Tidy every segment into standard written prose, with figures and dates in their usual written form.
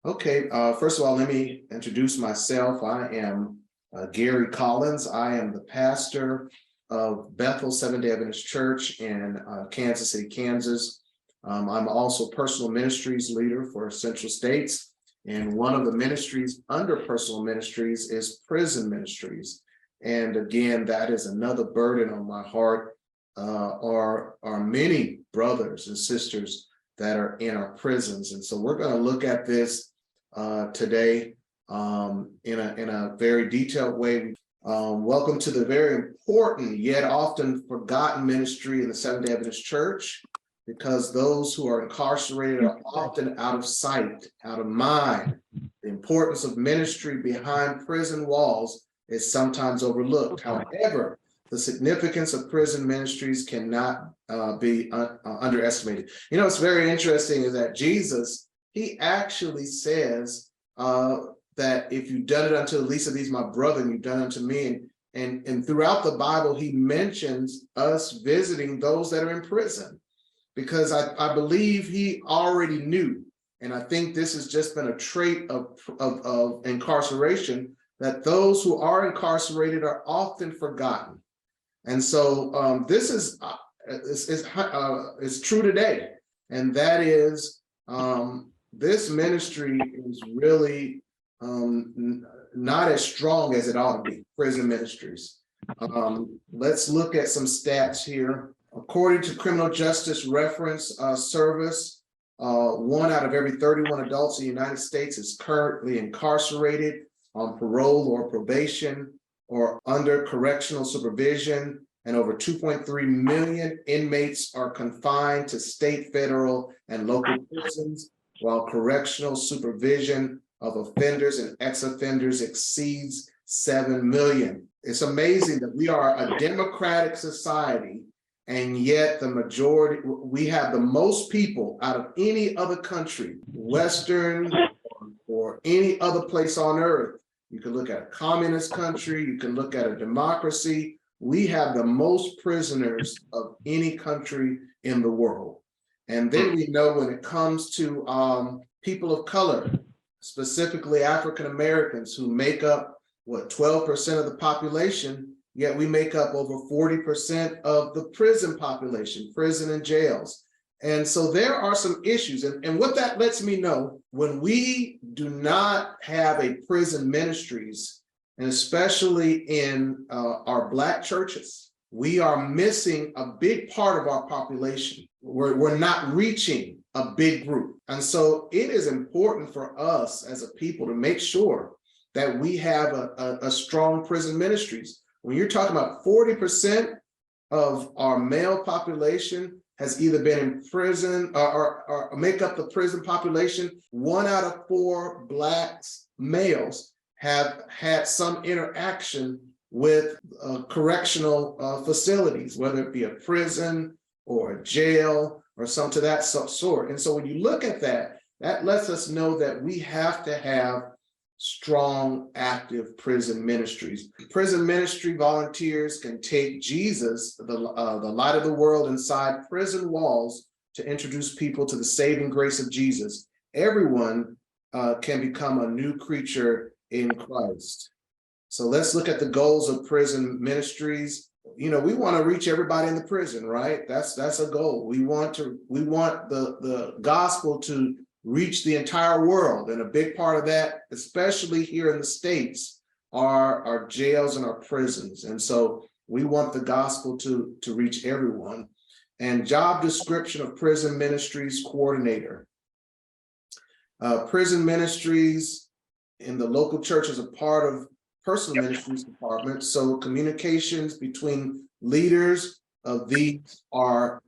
Okay, first of all, let me introduce myself. I am Gary Collins. I am the pastor of Bethel Seventh-day Adventist Church in Kansas City, Kansas. I'm also personal ministries leader for Central States. And one of the ministries under personal ministries is prison ministries. And again, that is another burden on my heart. Are many brothers and sisters that are in our prisons. And so we're going to look at this today in a very detailed way. Welcome to the very important yet often forgotten ministry in the Seventh-day Adventist Church, because those who are incarcerated are often out of sight, out of mind. The importance of ministry behind prison walls is sometimes overlooked. However, the significance of prison ministries cannot be underestimated. You know, it's very interesting is that Jesus, he actually says that if you've done it unto the least of these, my brother, and you've done it unto me. And throughout the Bible, he mentions us visiting those that are in prison, because I believe he already knew. And I think this has just been a trait of incarceration, that those who are incarcerated are often forgotten. And so this is true today. And that is, this ministry is really not as strong as it ought to be, prison ministries. Let's look at some stats here. According to Criminal Justice Reference Service, 1 out of every 31 adults in the United States is currently incarcerated on parole or probation or under correctional supervision, and over 2.3 million inmates are confined to state, federal, and local prisons, while correctional supervision of offenders and ex-offenders exceeds 7 million. It's amazing that we are a democratic society, and yet the majority, we have the most people out of any other country, Western or any other place on earth. You can look at a communist country, you can look at a democracy. We have the most prisoners of any country in the world. And then we know when it comes to people of color, specifically African Americans, who make up, what, 12% of the population, yet we make up over 40% of the prison population, prison and jails. And so there are some issues. And what that lets me know, when we do not have a prison ministries, and especially in our Black churches, we are missing a big part of our population. We're not reaching a big group. And so it is important for us as a people to make sure that we have a strong prison ministries. When you're talking about 40% of our male population has either been in prison or make up the prison population, 1 out of 4 Black males have had some interaction with correctional facilities, whether it be a prison or a jail or something to that sort. And so when you look at that, that lets us know that we have to have strong, active prison ministries. Prison ministry volunteers can take Jesus, the light of the world, inside prison walls to introduce people to the saving grace of Jesus. Everyone can become a new creature in Christ. So let's look at the goals of prison ministries. You know, we want to reach everybody in the prison, right? That's a goal. We want the gospel to reach the entire world. And a big part of that, especially here in the States, are our jails and our prisons. And so we want the gospel to reach everyone. And job description of prison ministries coordinator. Prison ministries in the local church is a part of personal ministries department. So communications between leaders of these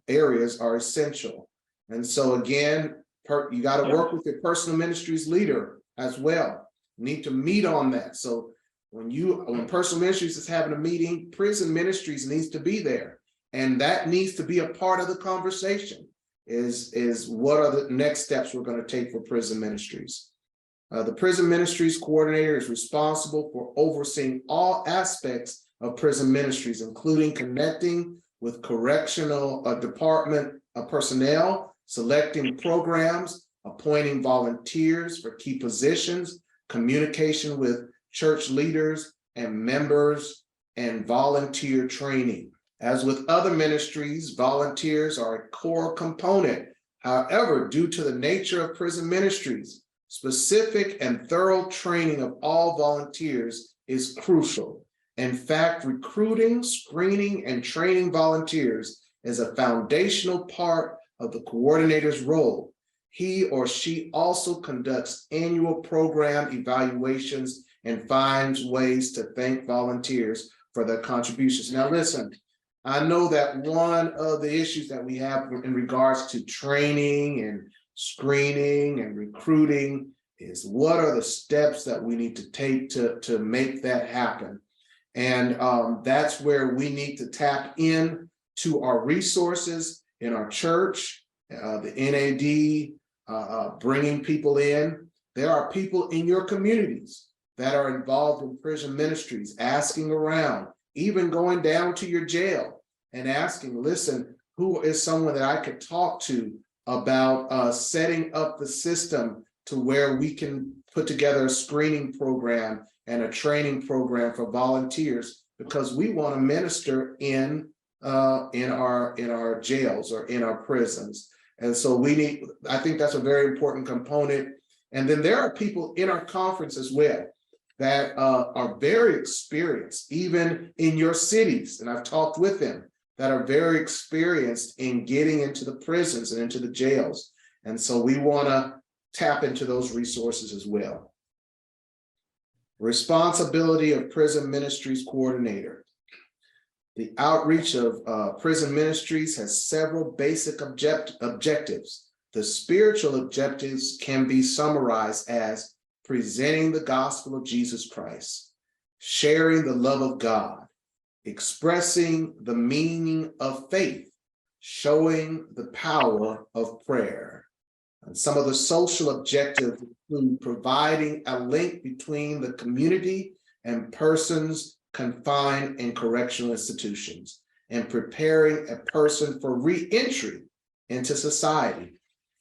areas are essential. And so again, you got to work with your personal ministries leader as well. You need to meet on that. So when personal ministries is having a meeting, prison ministries needs to be there. And that needs to be a part of the conversation, is what are the next steps we're going to take for prison ministries. The prison ministries coordinator is responsible for overseeing all aspects of prison ministries, including connecting with correctional department personnel, selecting programs, appointing volunteers for key positions, communication with church leaders and members, and volunteer training. As with other ministries, volunteers are a core component. However, due to the nature of prison ministries, specific and thorough training of all volunteers is crucial. In fact, recruiting, screening, and training volunteers is a foundational part of the coordinator's role. He or she also conducts annual program evaluations and finds ways to thank volunteers for their contributions. Now, listen, I know that one of the issues that we have in regards to training and screening and recruiting is what are the steps that we need to take to make that happen. And that's where we need to tap in to our resources in our church, the NAD, bringing people in. There are people in your communities that are involved in prison ministries, asking around, even going down to your jail and asking, listen, who is someone that I could talk to about setting up the system to where we can put together a screening program and a training program for volunteers, because we want to minister in our jails or in our prisons. And so I think that's a very important component. And then there are people in our conference as well that are very experienced, even in your cities, and I've talked with them, that are very experienced in getting into the prisons and into the jails. And so we want to tap into those resources as well. Responsibility of Prison Ministries Coordinator. The outreach of prison ministries has several basic objectives. The spiritual objectives can be summarized as presenting the gospel of Jesus Christ, sharing the love of God, expressing the meaning of faith, showing the power of prayer. And some of the social objectives include providing a link between the community and persons confined in correctional institutions, and preparing a person for re-entry into society,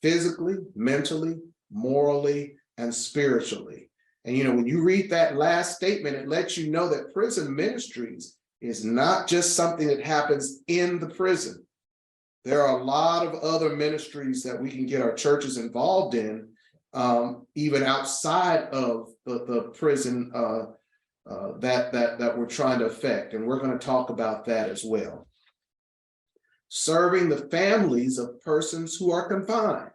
physically, mentally, morally, and spiritually. And when you read that last statement, it lets you know that prison ministries is not just something that happens in the prison. There are a lot of other ministries that we can get our churches involved in, even outside of the prison that we're trying to affect. And we're going to talk about that as well. Serving the families of persons who are confined,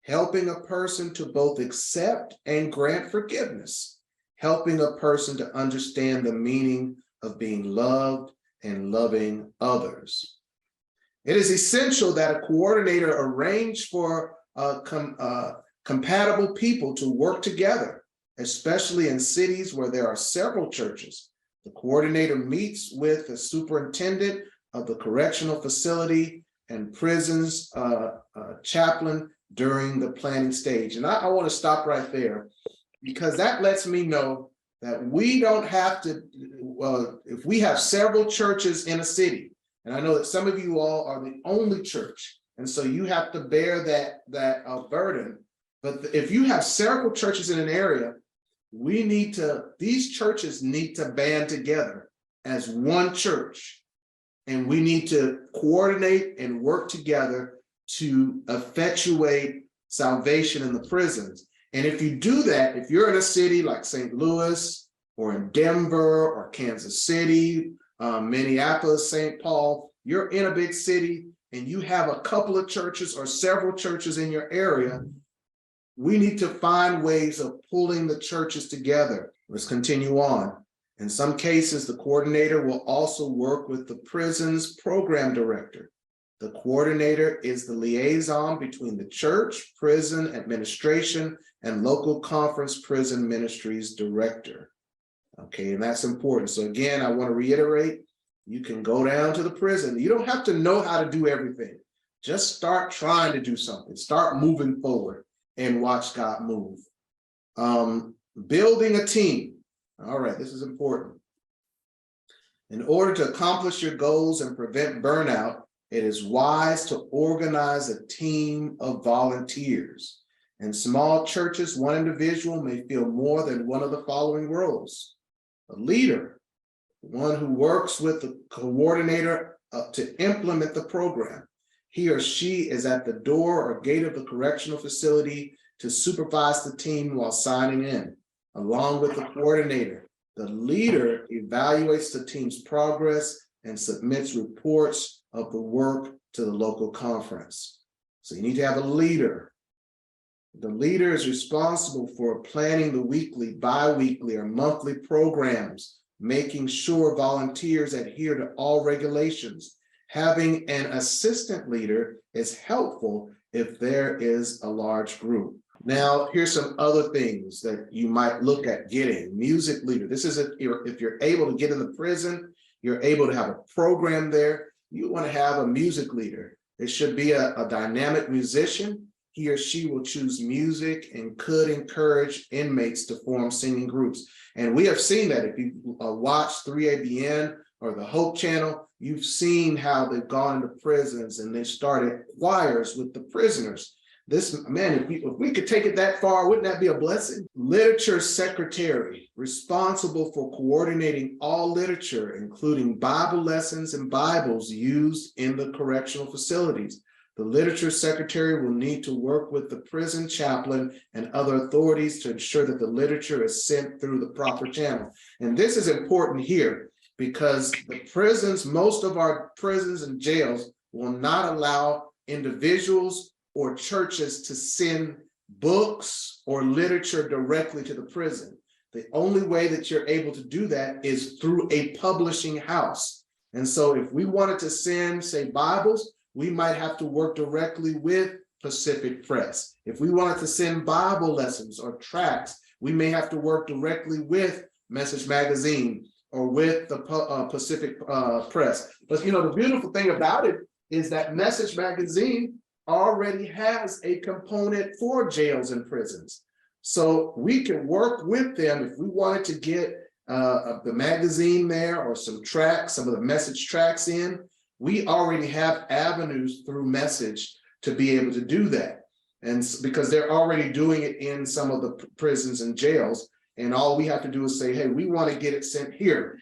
helping a person to both accept and grant forgiveness, helping a person to understand the meaning of being loved and loving others. It is essential that a coordinator arrange for compatible people to work together, especially in cities where there are several churches. The coordinator meets with the superintendent of the correctional facility and prisons chaplain during the planning stage. And I want to stop right there, because that lets me know that we don't have to, if we have several churches in a city, and I know that some of you all are the only church, and so you have to bear that burden. But if you have several churches in an area, these churches need to band together as one church, and we need to coordinate and work together to effectuate salvation in the prisons. And if you do that, if you're in a city like St. Louis or in Denver or Kansas City, Minneapolis, St. Paul, you're in a big city and you have a couple of churches or several churches in your area, we need to find ways of pulling the churches together. Let's continue on. In some cases, the coordinator will also work with the prison's program director. The coordinator is the liaison between the church, prison administration, and local conference prison ministries director. Okay, and that's important. So again, I want to reiterate, you can go down to the prison. You don't have to know how to do everything. Just start trying to do something. Start moving forward and watch God move. Building a team. All right, this is important. In order to accomplish your goals and prevent burnout, it is wise to organize a team of volunteers. In small churches, one individual may fill more than one of the following roles. A leader, one who works with the coordinator to implement the program. He or she is at the door or gate of the correctional facility to supervise the team while signing in. Along with the coordinator, the leader evaluates the team's progress and submits reports of the work to the local conference. So you need to have a leader. The leader is responsible for planning the weekly, bi-weekly, or monthly programs, making sure volunteers adhere to all regulations. Having an assistant leader is helpful if there is a large group. Now, here's some other things that you might look at getting. Music leader. This is if you're able to get in the prison, you're able to have a program there, you want to have a music leader. It should be a dynamic musician. He or she will choose music and could encourage inmates to form singing groups. And we have seen that. If you watch 3ABN or the Hope Channel, you've seen how they've gone into prisons and they started choirs with the prisoners. This, man, if we could take it that far, wouldn't that be a blessing? Literature secretary, responsible for coordinating all literature, including Bible lessons and Bibles used in the correctional facilities. The literature secretary will need to work with the prison chaplain and other authorities to ensure that the literature is sent through the proper channel. And this is important here because the prisons, most of our prisons and jails will not allow individuals or churches to send books or literature directly to the prison. The only way that you're able to do that is through a publishing house. And so if we wanted to send, say, Bibles, we might have to work directly with Pacific Press. If we wanted to send Bible lessons or tracts, we may have to work directly with Message Magazine or with the Pacific Press. But you know, the beautiful thing about it is that Message Magazine already has a component for jails and prisons. So we can work with them if we wanted to get the magazine there or some tracks, some of the message tracks in. We already have avenues through Message to be able to do that. And because they're already doing it in some of the prisons and jails, and all we have to do is say, hey, we want to get it sent here.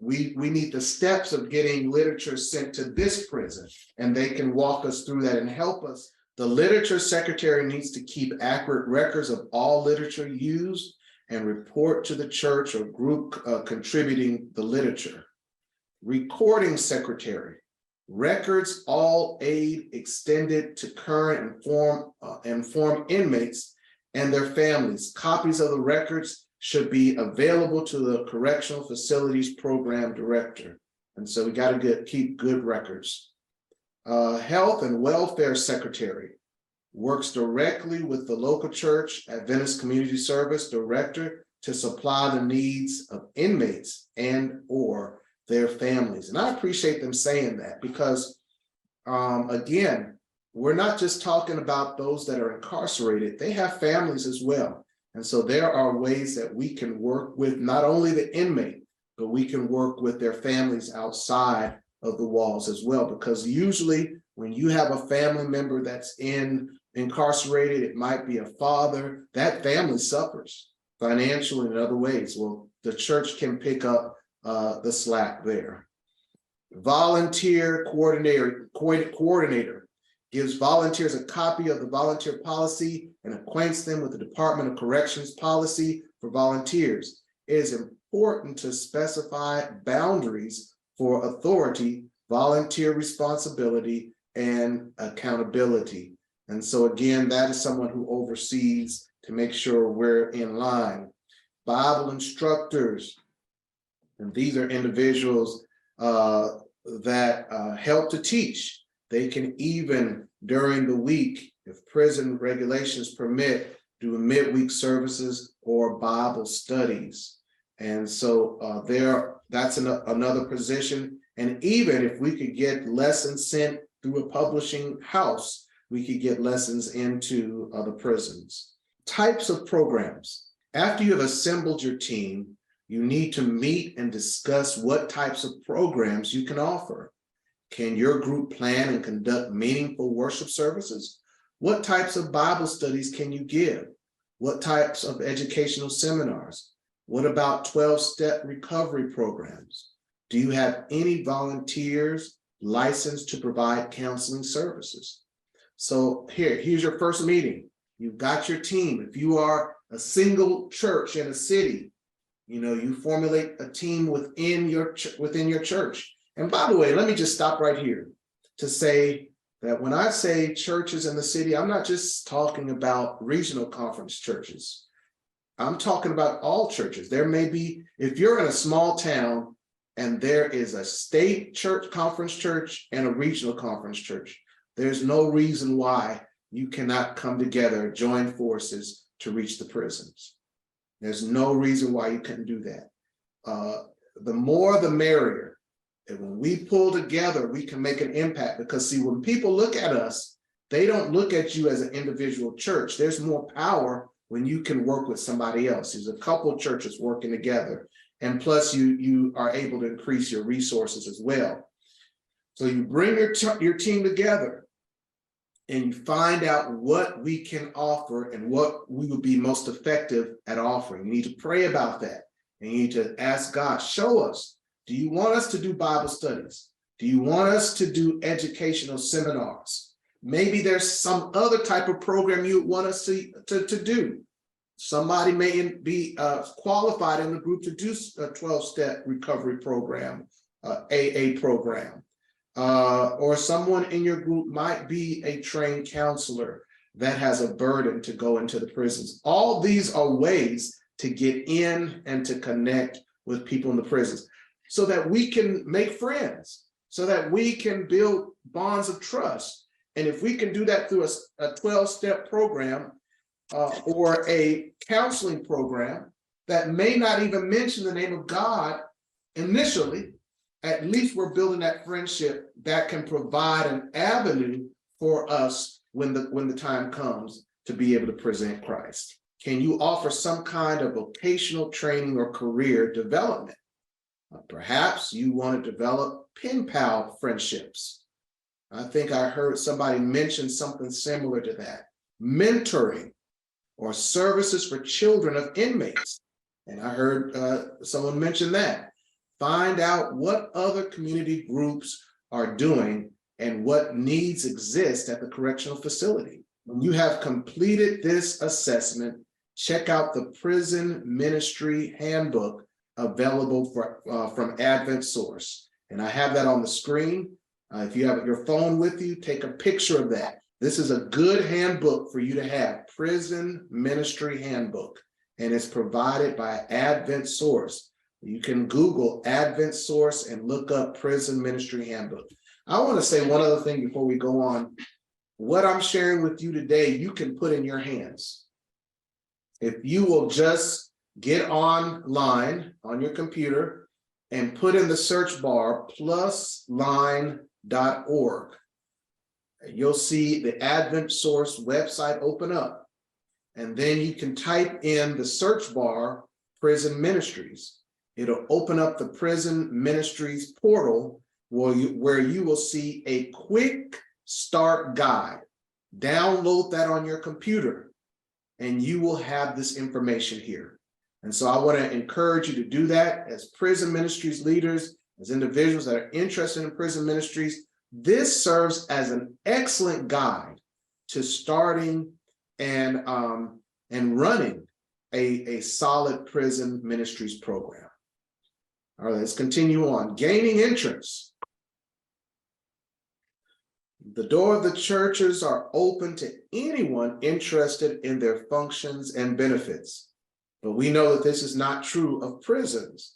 We need the steps of getting literature sent to this prison, and they can walk us through that and help us. The literature secretary needs to keep accurate records of all literature used and report to the church or group contributing the literature. Recording secretary, records all aid extended to current and former inmates and their families. Copies of the records should be available to the correctional facilities program director. And so we got to keep good records. Health and welfare secretary works directly with the local church Adventist Community Service director to supply the needs of inmates and or their families. And I appreciate them saying that because again, we're not just talking about those that are incarcerated, they have families as well. And so there are ways that we can work with not only the inmate, but we can work with their families outside of the walls as well. Because usually when you have a family member that's incarcerated, it might be a father, that family suffers financially and in other ways. Well, the church can pick up the slack there. Volunteer coordinator gives volunteers a copy of the volunteer policy and acquaints them with the Department of Corrections policy for volunteers. It is important to specify boundaries for authority, volunteer responsibility, and accountability. And so again, that is someone who oversees to make sure we're in line. Bible instructors, and these are individuals that help to teach. They can even, during the week, if prison regulations permit, do midweek services or Bible studies. And so that's another position. And even if we could get lessons sent through a publishing house, we could get lessons into the prisons. Types of programs. After you have assembled your team, you need to meet and discuss what types of programs you can offer. Can your group plan and conduct meaningful worship services? What types of Bible studies can you give? What types of educational seminars? What about 12-step recovery programs? Do you have any volunteers licensed to provide counseling services? So here's your first meeting. You've got your team. If you are a single church in a city, you formulate a team within your church. And by the way, let me just stop right here to say that when I say churches in the city, I'm not just talking about regional conference churches. I'm talking about all churches. There may be, if you're in a small town and there is a state church, conference church, and a regional conference church, there's no reason why you cannot come together, join forces to reach the prisons. There's no reason why you couldn't do that. The more, the merrier. And when we pull together, we can make an impact, because see, when people look at us, they don't look at you as an individual church. There's more power when you can work with somebody else. There's a couple churches working together. And plus you are able to increase your resources as well. So you bring your team together and you find out what we can offer and what we would be most effective at offering. You need to pray about that. And you need to ask God, show us. Do you want us to do Bible studies? Do you want us to do educational seminars? Maybe there's some other type of program you want us to do. Somebody may be qualified in the group to do a 12-step recovery program, AA program. Or someone in your group might be a trained counselor that has a burden to go into the prisons. All these are ways to get in and to connect with people in the prisons so that we can make friends, so that we can build bonds of trust. And if we can do that through a 12-step program or a counseling program that may not even mention the name of God initially, at least we're building that friendship that can provide an avenue for us when the time comes to be able to present Christ. Can you offer some kind of vocational training or career development? Perhaps you want to develop pen pal friendships. I think I heard somebody mention something similar to that. Mentoring or services for children of inmates. And I heard someone mention that. Find out what other community groups are doing and what needs exist at the correctional facility. When you have completed this assessment, check out the Prison Ministry Handbook available from Advent Source. And I have that on the screen. If you have your phone with you, take a picture of that. This is a good handbook for you to have, Prison Ministry Handbook, and it's provided by Advent Source. You can Google Advent Source and look up Prison Ministry Handbook. I want to say one other thing before we go on. What I'm sharing with you today, you can put in your hands. If you will just get online on your computer and put in the search bar plusline.org, you'll see the Advent Source website open up. And then you can type in the search bar, Prison Ministries. It'll open up the Prison Ministries portal where you will see a quick start guide. Download that on your computer and you will have this information here. And so I want to encourage you to do that as prison ministries leaders, as individuals that are interested in prison ministries. This serves as an excellent guide to starting and running a solid prison ministries program. All right, let's continue on. Gaining entrance. The door of the churches are open to anyone interested in their functions and benefits. But we know that this is not true of prisons.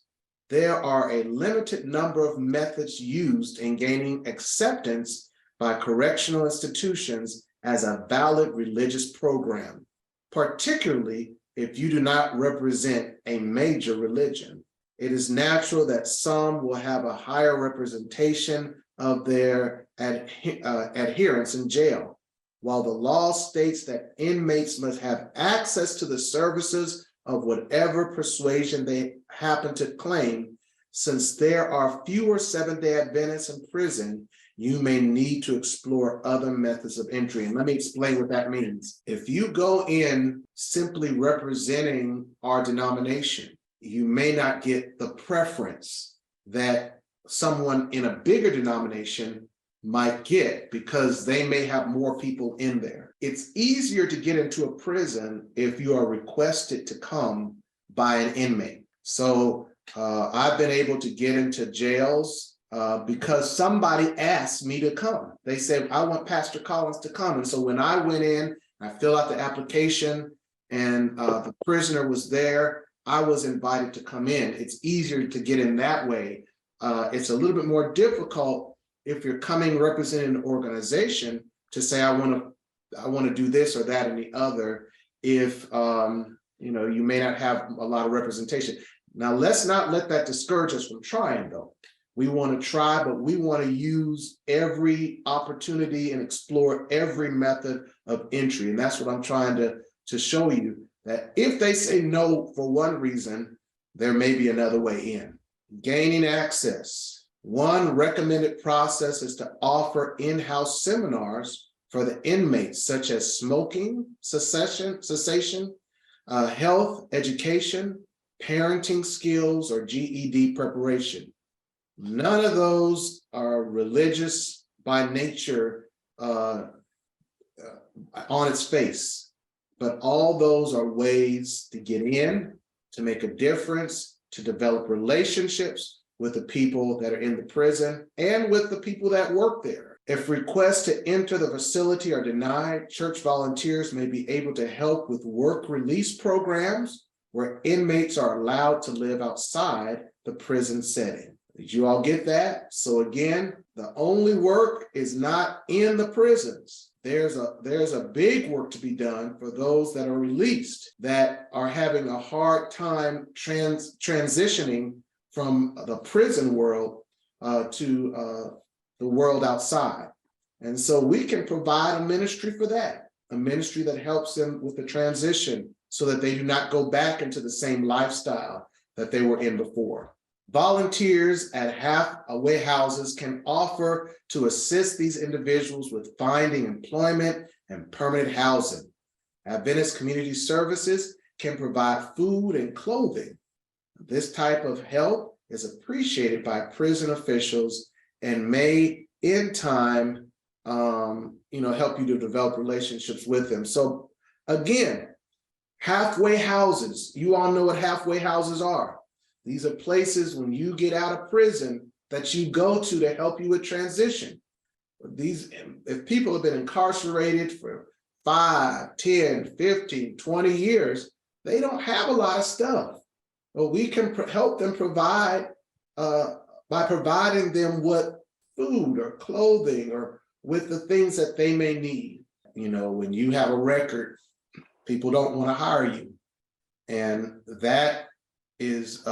There are a limited number of methods used in gaining acceptance by correctional institutions as a valid religious program, particularly if you do not represent a major religion. It is natural that some will have a higher representation of their adherents in jail. While the law states that inmates must have access to the services of whatever persuasion they happen to claim, since there are fewer Seventh-day Adventists in prison, you may need to explore other methods of entry. And let me explain what that means. If you go in simply representing our denomination, you may not get the preference that someone in a bigger denomination might get because they may have more people in there. It's easier to get into a prison if you are requested to come by an inmate. So I've been able to get into jails because somebody asked me to come. They said, I want Pastor Collins to come. And so when I went in, I filled out the application and the prisoner was there, I was invited to come in. It's easier to get in that way. It's a little bit more difficult if you're coming representing an organization to say, I want to do this or that and the other, if you may not have a lot of representation. Now, let's not let that discourage us from trying, though. We want to try, but we want to use every opportunity and explore every method of entry. And that's what I'm trying to show you, that if they say no for one reason, there may be another way in. Gaining access. One recommended process is to offer in-house seminars for the inmates, such as smoking cessation, health education, parenting skills, or GED preparation. None of those are religious by nature on its face, but all those are ways to get in, to make a difference, to develop relationships with the people that are in the prison and with the people that work there. If requests to enter the facility are denied, church volunteers may be able to help with work release programs where inmates are allowed to live outside the prison setting. Did you all get that? So again, the only work is not in the prisons. There's a big work to be done for those that are released, that are having a hard time transitioning from the prison world to the world outside. And so we can provide a ministry for that, a ministry that helps them with the transition so that they do not go back into the same lifestyle that they were in before. Volunteers at halfway houses can offer to assist these individuals with finding employment and permanent housing. Adventist Community Services can provide food and clothing. This type of help is appreciated by prison officials and may, in time, help you to develop relationships with them. So again, halfway houses, you all know what halfway houses are. These are places when you get out of prison that you go to help you with transition. If people have been incarcerated for 5, 10, 15, 20 years, they don't have a lot of stuff. But we can help them provide by providing them with food or clothing or with the things that they may need. When you have a record, people don't want to hire you. And that is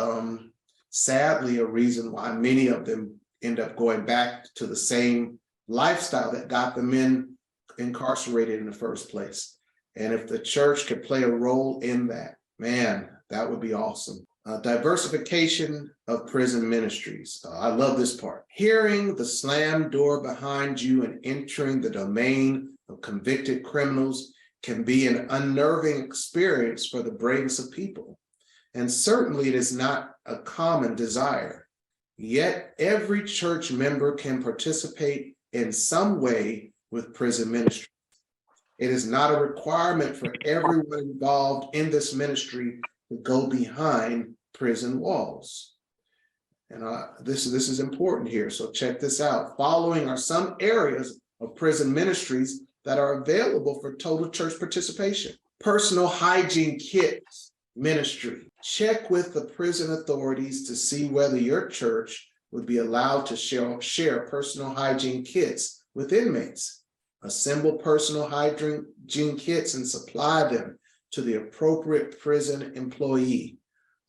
sadly a reason why many of them end up going back to the same lifestyle that got them incarcerated in the first place. And if the church could play a role in that, man, that would be awesome. Diversification of prison ministries. I love this part. Hearing the slam door behind you and entering the domain of convicted criminals can be an unnerving experience for the bravest of people. And certainly it is not a common desire. Yet every church member can participate in some way with prison ministry. It is not a requirement for everyone involved in this ministry to go behind prison walls. And this is important here, so check this out. Following are some areas of prison ministries that are available for total church participation. Personal hygiene kits ministry. Check with the prison authorities to see whether your church would be allowed to share personal hygiene kits with inmates. Assemble personal hygiene kits and supply them to the appropriate prison employee.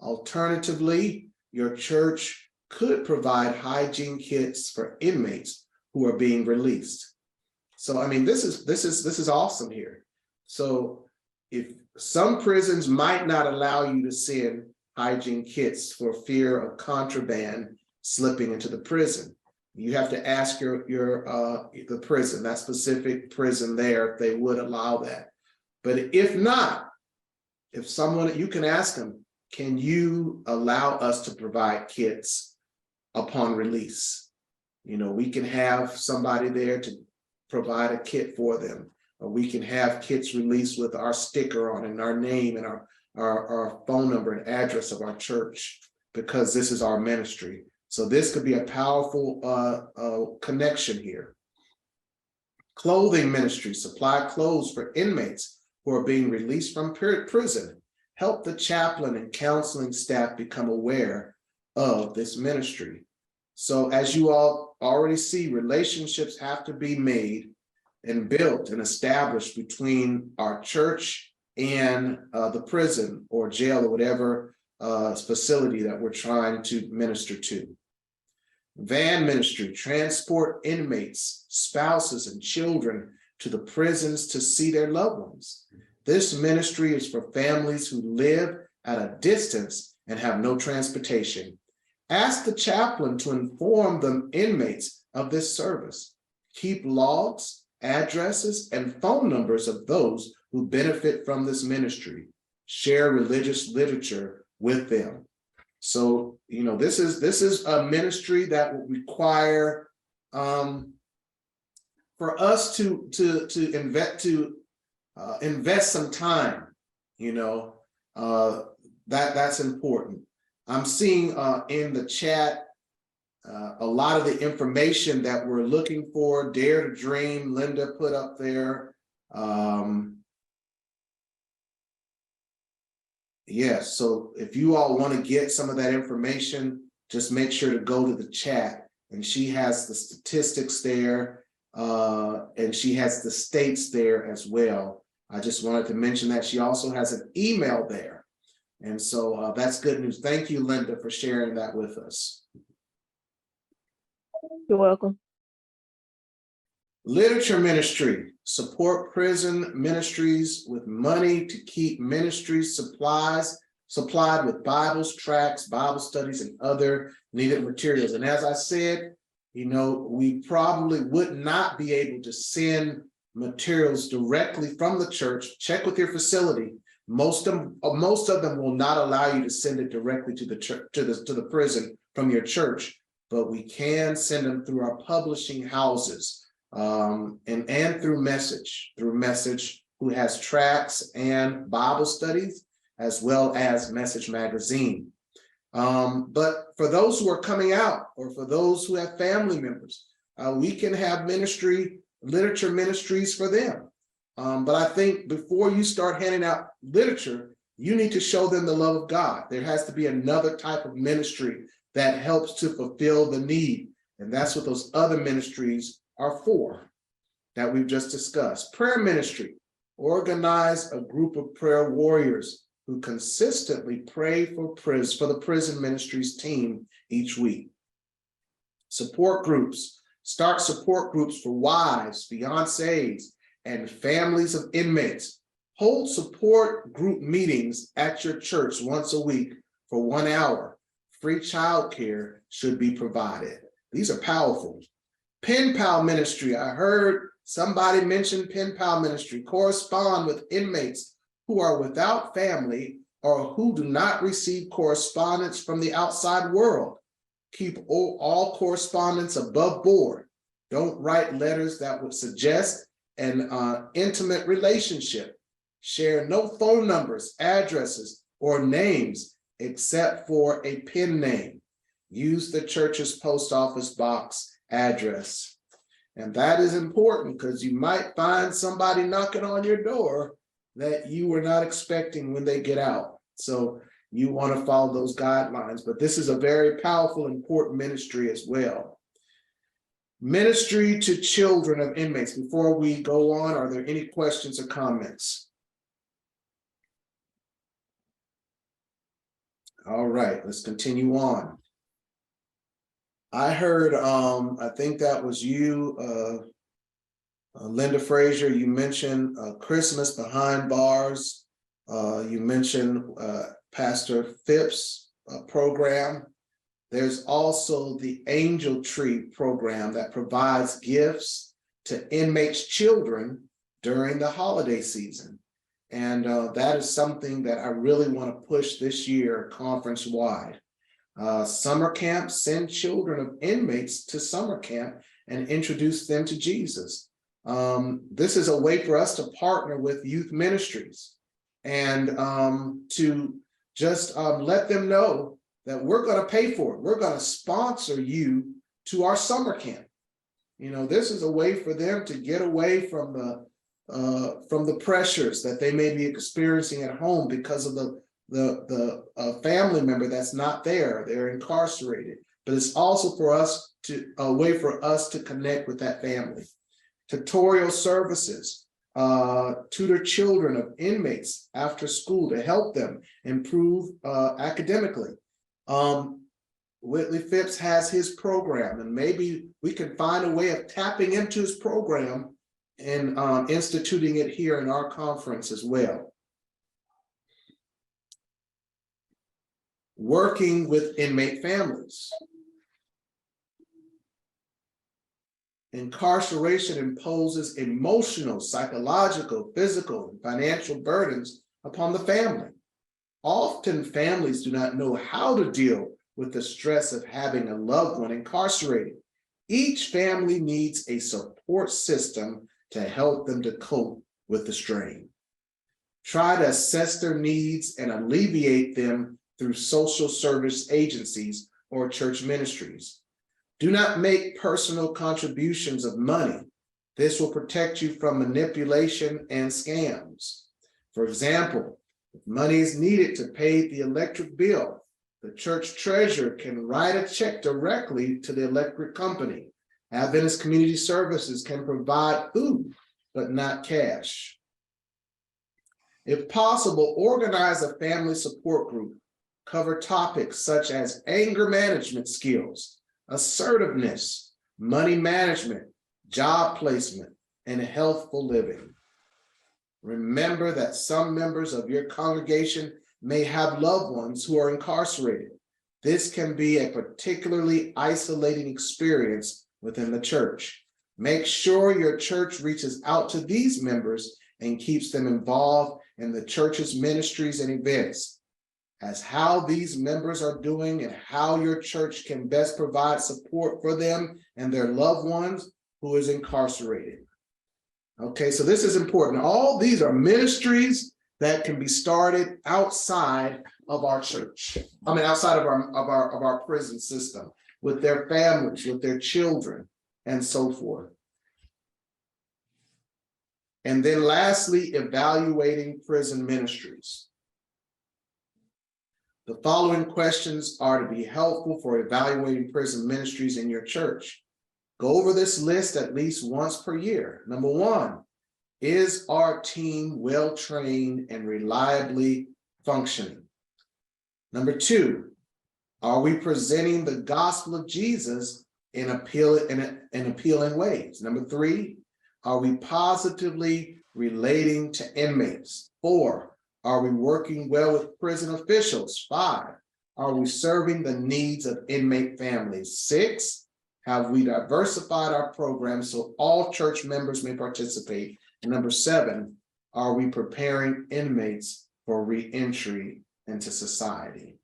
Alternatively, your church could provide hygiene kits for inmates who are being released. So, I mean, this is awesome here. So, if some prisons might not allow you to send hygiene kits for fear of contraband slipping into the prison, You have to ask the prison, that specific prison there, if they would allow that. But if not, if someone, you can ask them, can you allow us to provide kits upon release? You know, we can have somebody there to provide a kit for them, or we can have kits released with our sticker on and our name and our phone number and address of our church, because this is our ministry. So this could be a powerful connection here. Clothing ministry, supply clothes for inmates who are being released from prison. Help the chaplain and counseling staff become aware of this ministry. So as you all already see, relationships have to be made and built and established between our church and the prison or jail or whatever facility that we're trying to minister to. Van ministry, transport inmates, spouses, and children to the prisons to see their loved ones. This ministry is for families who live at a distance and have no transportation. Ask the chaplain to inform the inmates of this service. Keep logs, addresses, and phone numbers of those who benefit from this ministry. Share religious literature with them. So, you know, this is a ministry that will require for us to invest some time. You know, that's important. I'm seeing in the chat a lot of the information that we're looking for. Dare to Dream, Linda put up there. Yes, so if you all want to get some of that information, just make sure to go to the chat, and she has the statistics there, and she has the states there as well. I just wanted to mention that she also has an email there. And so that's good news. Thank you, Linda, for sharing that with us. You're welcome. Literature ministry, support prison ministries with money to keep ministries supplied with Bibles, tracts, Bible studies, and other needed materials. And as I said, you know, we probably would not be able to send materials directly from the church. Check with your facility. Most of them will not allow you to send it directly to the church, to the prison from your church, but we can send them through our publishing houses. And through Message, who has tracts and Bible studies, as well as Message Magazine. But for those who are coming out, or for those who have family members, we can have literature ministries for them. But I think before you start handing out literature, you need to show them the love of God. There has to be another type of ministry that helps to fulfill the need. And that's what those other ministries are for, that we've just discussed. Prayer ministry, organize a group of prayer warriors who consistently pray for the prison ministries team each week. Support groups, start support groups for wives, fiancés, and families of inmates. Hold support group meetings at your church once a week for 1 hour. Free childcare should be provided. These are powerful. Pen pal ministry. I heard somebody mention pen pal ministry. Correspond with inmates who are without family or who do not receive correspondence from the outside world. Keep all correspondence above board. Don't write letters that would suggest an intimate relationship. Share no phone numbers, addresses, or names except for a pen name. Use the church's post office box address. And that is important because you might find somebody knocking on your door that you were not expecting when they get out. So you want to follow those guidelines, but this is a very powerful, important ministry as well. Ministry to children of inmates. Before we go on, are there any questions or comments? All right, let's continue on. I heard, I think that was you, Linda Frazier, you mentioned Christmas behind bars. You mentioned Pastor Phipps program There's also the Angel Tree program that provides gifts to inmates' children during the holiday season. And that is something that I really want to push this year conference-wide. Summer camp, send children of inmates to summer camp and introduce them to Jesus. This is a way for us to partner with youth ministries and to just let them know that we're going to pay for it. We're going to sponsor you to our summer camp. You know, this is a way for them to get away from the pressures that they may be experiencing at home because of the family member that's not there. They're incarcerated. But it's also for us to a way for us to connect with that family. Tutorial services, tutor children of inmates after school to help them improve academically. Whitley Phipps has his program, and maybe we can find a way of tapping into his program and instituting it here in our conference as well. Working with inmate families. Incarceration imposes emotional, psychological, physical, and financial burdens upon the family. Often families do not know how to deal with the stress of having a loved one incarcerated. Each family needs a support system to help them to cope with the strain. Try to assess their needs and alleviate them through social service agencies or church ministries. Do not make personal contributions of money. This will protect you from manipulation and scams. For example, if money is needed to pay the electric bill, the church treasurer can write a check directly to the electric company. Adventist Community Services can provide food, but not cash. If possible, organize a family support group. Cover topics such as anger management skills, assertiveness, money management, job placement, and healthful living. Remember that some members of your congregation may have loved ones who are incarcerated. This can be a particularly isolating experience within the church. Make sure your church reaches out to these members and keeps them involved in the church's ministries and events. As how these members are doing and how your church can best provide support for them and their loved ones who is incarcerated. Okay, so this is important. All these are ministries that can be started outside of our church. I mean, outside of our prison system, with their families, with their children, and so forth. And then lastly, evaluating prison ministries. The following questions are to be helpful for evaluating prison ministries in your church. Go over this list at least once per year. Number one, is our team well-trained and reliably functioning? Number two, are we presenting the gospel of Jesus in appealing ways? Number three, are we positively relating to inmates? 4, are we working well with prison officials? 5, are we serving the needs of inmate families? 6, have we diversified our programs so all church members may participate? And number 7, are we preparing inmates for re-entry into society?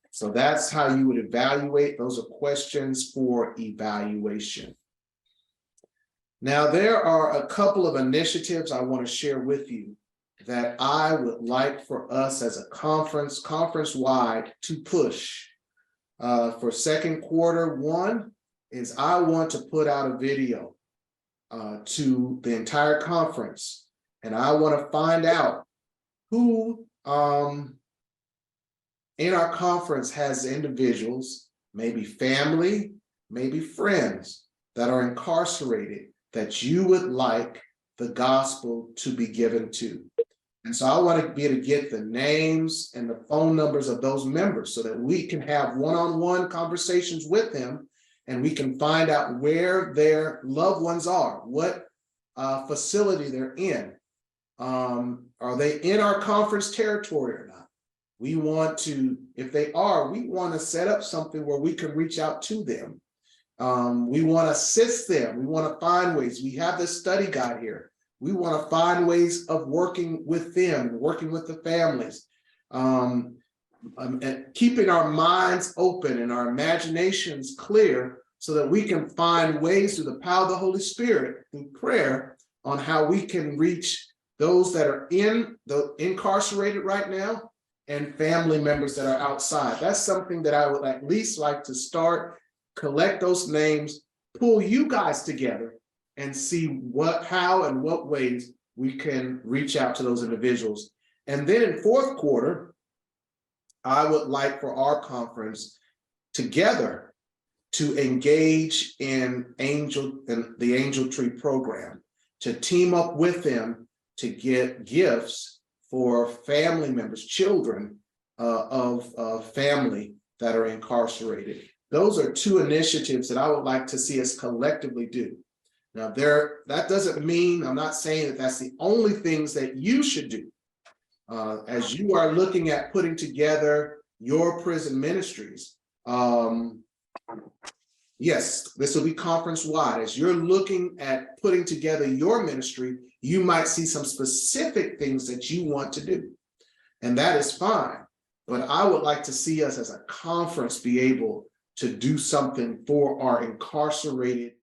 So that's how you would evaluate. Those are questions for evaluation. Now, there are a couple of initiatives I want to share with you that I would like for us as a conference-wide to push. For second quarter, one is I want to put out a video to the entire conference, and I want to find out who in our conference has individuals, maybe family, maybe friends that are incarcerated that you would like the gospel to be given to. And so I want to be able to get the names and the phone numbers of those members so that we can have one-on-one conversations with them, and we can find out where their loved ones are, what facility they're in. Are they in our conference territory or not? We want to, if they are, we want to set up something where we can reach out to them. We want to assist them. We want to find ways. We have this study guide here. We want to find ways of working with them, working with the families, and keeping our minds open and our imaginations clear so that we can find ways through the power of the Holy Spirit, through prayer, on how we can reach those that are incarcerated right now and family members that are outside. That's something that I would at least like to start, collect those names, pull you guys together and see how and what ways we can reach out to those individuals. And then in fourth quarter, I would like for our conference together to engage in the Angel Tree program, to team up with them to get gifts for family members, children of family that are incarcerated. Those are two initiatives that I would like to see us collectively do. Now, that doesn't mean, I'm not saying that that's the only things that you should do. As you are looking at putting together your prison ministries, yes, this will be conference-wide. As you're looking at putting together your ministry, you might see some specific things that you want to do, and that is fine. But I would like to see us as a conference be able to do something for our incarcerated